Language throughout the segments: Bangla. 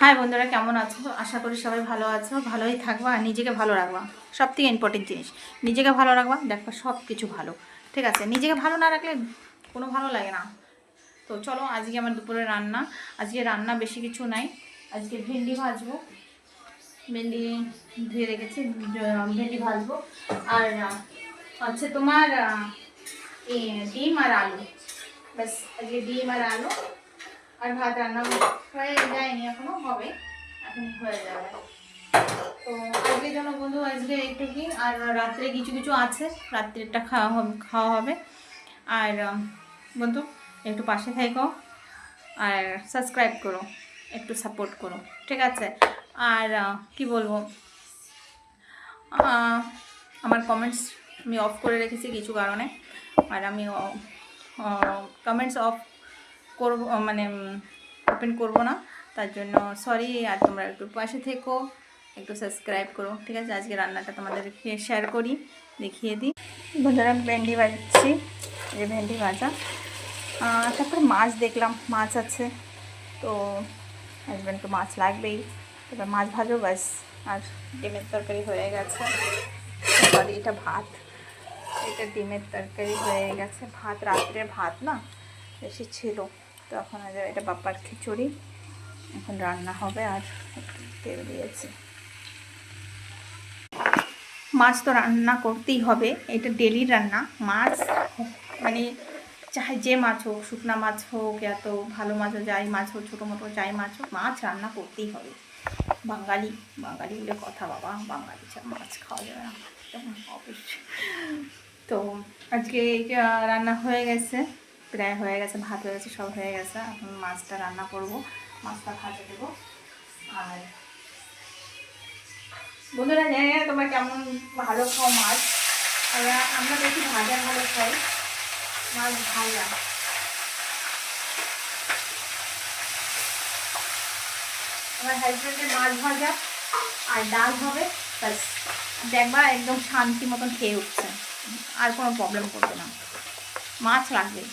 হাই বন্ধুরা, কেমন আছো? আশা করি সবাই ভালো আছো, ভালোই থাকবা আর নিজেকে ভালো রাখবা। সব থেকে ইম্পর্টেন্ট জিনিস, নিজেকে ভালো রাখবা, দেখবা সব কিছু ভালো। ঠিক আছে, নিজেকে ভালো না রাখলে কোনো ভালো লাগে না। তো চলো, আজকে আমার দুপুরে রান্না। আজকে রান্না বেশি কিছু নাই। আজকে ভেন্ডি ভাজবো, ভেন্ডি ধুয়ে রেখেছি, ভেন্ডি ভাজবো। আর হচ্ছে তোমার ডিম আর আলু। ব্যাস, আজকে ডিম আর আলু আর ভাত রান্না হয়ে যায়নি, এখনো হবে, এখন হয়ে যাবে। তো আজকের জন্য বন্ধু আজকে একটু কি, আর রাত্রে কিছু কিছু আছে, রাত্রেরটা খাওয়া হবে। আর বন্ধু একটু পাশে থেকো আর সাবস্ক্রাইব করো, একটু সাপোর্ট করো, ঠিক আছে? আর কি বলবো, আমার কমেন্টস আমি অফ করে রেখেছি কিছু কারণে। আর আমি কমেন্টস অফ করবো, মানে ওপেন করবো না, তার জন্য সরি। আর তোমরা একটু পাশে থেকো, একটু সাবস্ক্রাইব করো, ঠিক আছে? আজকে রান্নাটা তোমাদেরকে শেয়ার করি, দেখিয়ে দিই। বন্ধুরা ভেন্ডি ভাজছি, এই ভেন্ডি ভাজা। তারপরে মাছ দেখলাম, মাছ আছে, তো হাজব্যান্ডকে মাছ লাগবেই, এবার মাছ ভাজো ব্যাস। আর ডিমের তরকারি হয়ে গেছে, সরি এটা ভাত, এটা ডিমের তরকারি হয়ে গেছে। ভাত রাত্রের ভাত না বেশি ছিল, তো এখন এটা বাপ্পার খিচুড়ি এখন রান্না হবে। আর তেল দিয়েছি, মাছ তো রান্না করতেই হবে, এটা ডেলি রান্না। মাছ মানে চাहे যে মাছ হোক, শুকনা মাছ হোক, এত ভালো মাছ হোক, যাই মাছ হোক, ছোটো মোটো যাই মাছ হোক, মাছ রান্না করতেই হবে। বাঙালি বাঙালি বলে কথা, বাবা, বাঙালি ছাড়া মাছ খাওয়া যাবে না, অবশ্যই। তো আজকে রান্না হয়ে গেছে, প্রায় হয়ে গেছে, ভাত হয়ে গেছে, সব হয়ে গেছে। এখন মাছটা রান্না করব, মাছটা ভাজে দেবো। আর বন্ধুরা জানি না তোমরা কেমন ভালো খাও মাছ, আমরা বেশি ভাজা ভালো খাই, মাছ ভাজা। আমার হাজব্যান্ডের মাছ ভাজা আর ডাল হবে, ব্যাস। দেখবা একদম শান্তি মতন খেয়ে উঠছে, আর কোনো প্রবলেম করবে না, মাছ লাগবে।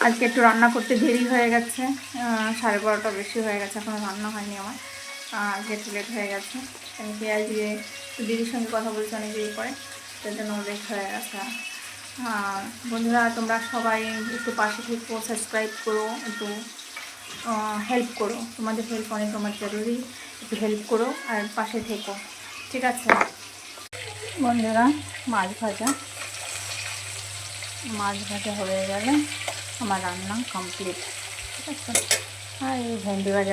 আজকে একটু রান্না করতে দেরি হয়ে গেছে, 12:30 বেশি হয়ে গেছে, এখনও রান্না হয়নি আমার। আজকে একটু লেট হয়ে গেছে, আমি পেঁয়াজ দিয়ে দিদির সঙ্গে কথা বলছি অনেক দেরি করে, তার জন্য লেট হয়ে গেছে। বন্ধুরা তোমরা সবাই একটু পাশে থেকো, সাবস্ক্রাইব করো, একটু হেল্প করো, তোমাদের হেল্প অনেক আমার জরুরি, একটু হেল্প করো আর পাশে থেকো, ঠিক আছে? বন্ধুরা মাছ ভাজা হয়ে গেলে আমার রান্না কমপ্লিট, ঠিক আছে? আর এই ভেন্ডি ভাজা